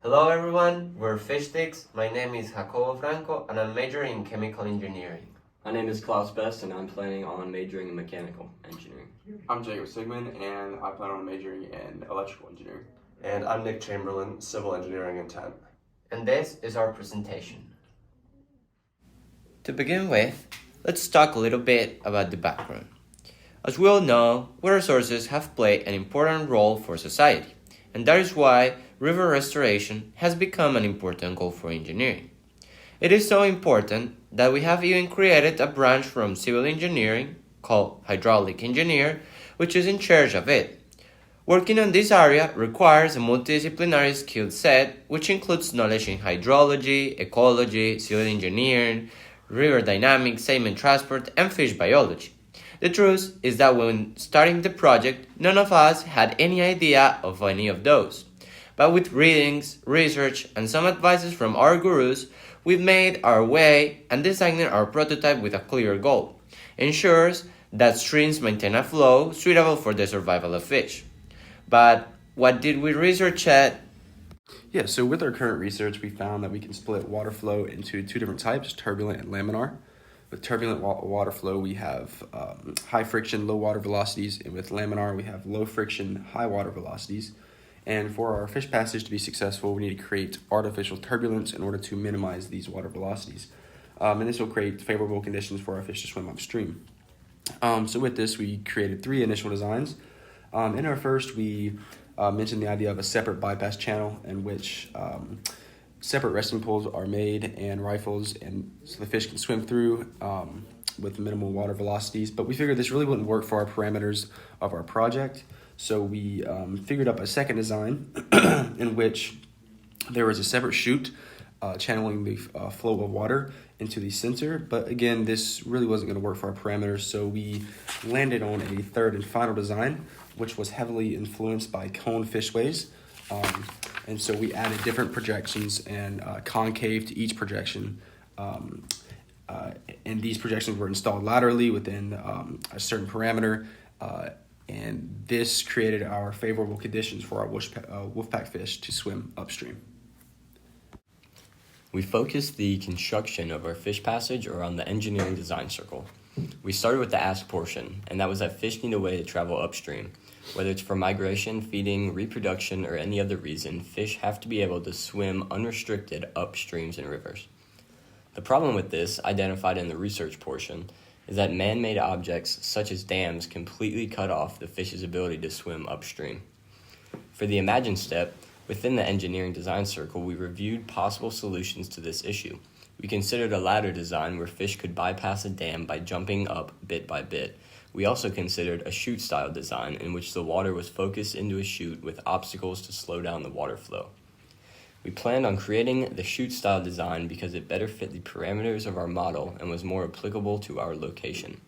Hello everyone, we're Fish Sticks. My name is Jacobo Franco and I'm majoring in chemical engineering. My name is Klaus Best and I'm planning on majoring in mechanical engineering. I'm Jacob Sigmund and I plan on majoring in electrical engineering. And I'm Nick Chamberlain, civil engineering intent. And this is our presentation. To begin with, let's talk a little bit about the background. As we all know, water sources have played an important role for society, and that is why river restoration has become an important goal for engineering. It is so important that we have even created a branch from civil engineering called hydraulic engineer, which is in charge of it. Working on this area requires a multidisciplinary skill set, which includes knowledge in hydrology, ecology, civil engineering, river dynamics, sediment transport, and fish biology. The truth is that when starting the project, none of us had any idea of any of those. But with readings, research, and some advices from our gurus, we've made our way and designed our prototype with a clear goal. Ensures that streams maintain a flow suitable for the survival of fish. But what did we research at? Yeah, so with our current research, we found that we can split water flow into two different types, turbulent and laminar. With turbulent water flow, we have high friction, low water velocities, and with laminar, we have low friction, high water velocities. And for our fish passage to be successful, we need to create artificial turbulence in order to minimize these water velocities. And this will create favorable conditions for our fish to swim upstream. So with this, we created three initial designs. In our first, we mentioned the idea of a separate bypass channel in which separate resting pools are made and rifles, and so the fish can swim through with minimal water velocities. But we figured this really wouldn't work for our parameters of our project, so we figured up a second design in which there was a separate chute channeling the flow of water into the sensor. But again, this really wasn't going to work for our parameters, so we landed on a third and final design, which was heavily influenced by cone fishways. And so we added different projections and concave to each projection. And these projections were installed laterally within a certain parameter. And this created our favorable conditions for our wolfpack fish to swim upstream. We focused the construction of our fish passage around the engineering design circle. We started with the ask portion, and that was that fish need a way to travel upstream. Whether it's for migration, feeding, reproduction, or any other reason, fish have to be able to swim unrestricted up streams and rivers. The problem with this, identified in the research portion, is that man-made objects such as dams completely cut off the fish's ability to swim upstream. For the imagine step, within the engineering design circle, we reviewed possible solutions to this issue. We considered a ladder design where fish could bypass a dam by jumping up bit by bit. We also considered a chute-style design in which the water was focused into a chute with obstacles to slow down the water flow. We planned on creating the chute-style design because it better fit the parameters of our model and was more applicable to our location.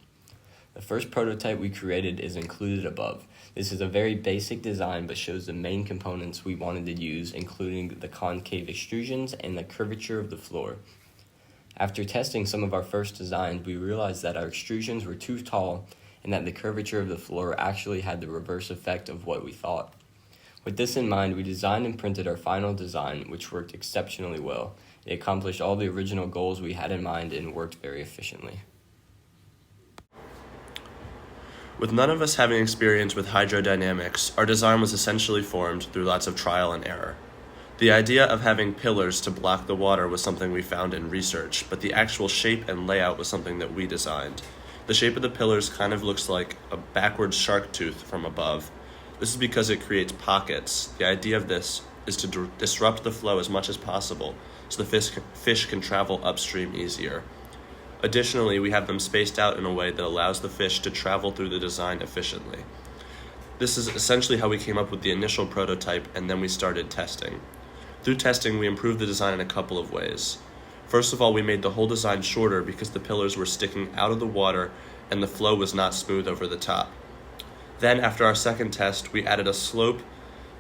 The first prototype we created is included above. This is a very basic design but shows the main components we wanted to use, including the concave extrusions and the curvature of the floor. After testing some of our first designs, we realized that our extrusions were too tall and that the curvature of the floor actually had the reverse effect of what we thought. With this in mind, we designed and printed our final design, which worked exceptionally well. It accomplished all the original goals we had in mind and worked very efficiently. With none of us having experience with hydrodynamics, our design was essentially formed through lots of trial and error. The idea of having pillars to block the water was something we found in research, but the actual shape and layout was something that we designed. The shape of the pillars kind of looks like a backwards shark tooth from above. This is because it creates pockets. The idea of this is to disrupt the flow as much as possible so the fish can travel upstream easier. Additionally, we have them spaced out in a way that allows the fish to travel through the design efficiently. This is essentially how we came up with the initial prototype, and then we started testing. Through testing, we improved the design in a couple of ways. First of all, we made the whole design shorter because the pillars were sticking out of the water and the flow was not smooth over the top. Then, after our second test, we added a slope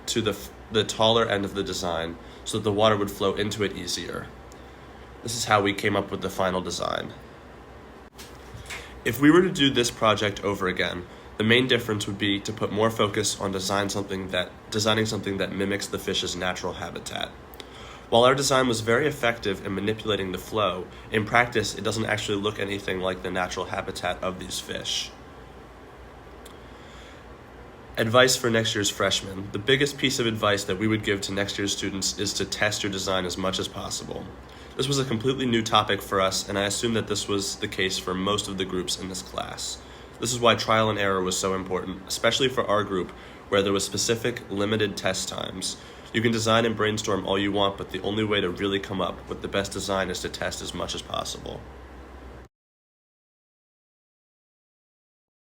to the taller end of the design so that the water would flow into it easier. This is how we came up with the final design. If we were to do this project over again, the main difference would be to put more focus on designing something that mimics the fish's natural habitat. While our design was very effective in manipulating the flow, in practice it doesn't actually look anything like the natural habitat of these fish. Advice for next year's freshmen. The biggest piece of advice that we would give to next year's students is to test your design as much as possible. This was a completely new topic for us, and I assume that this was the case for most of the groups in this class. This is why trial and error was so important, especially for our group, where there was specific, limited test times. You can design and brainstorm all you want, but the only way to really come up with the best design is to test as much as possible.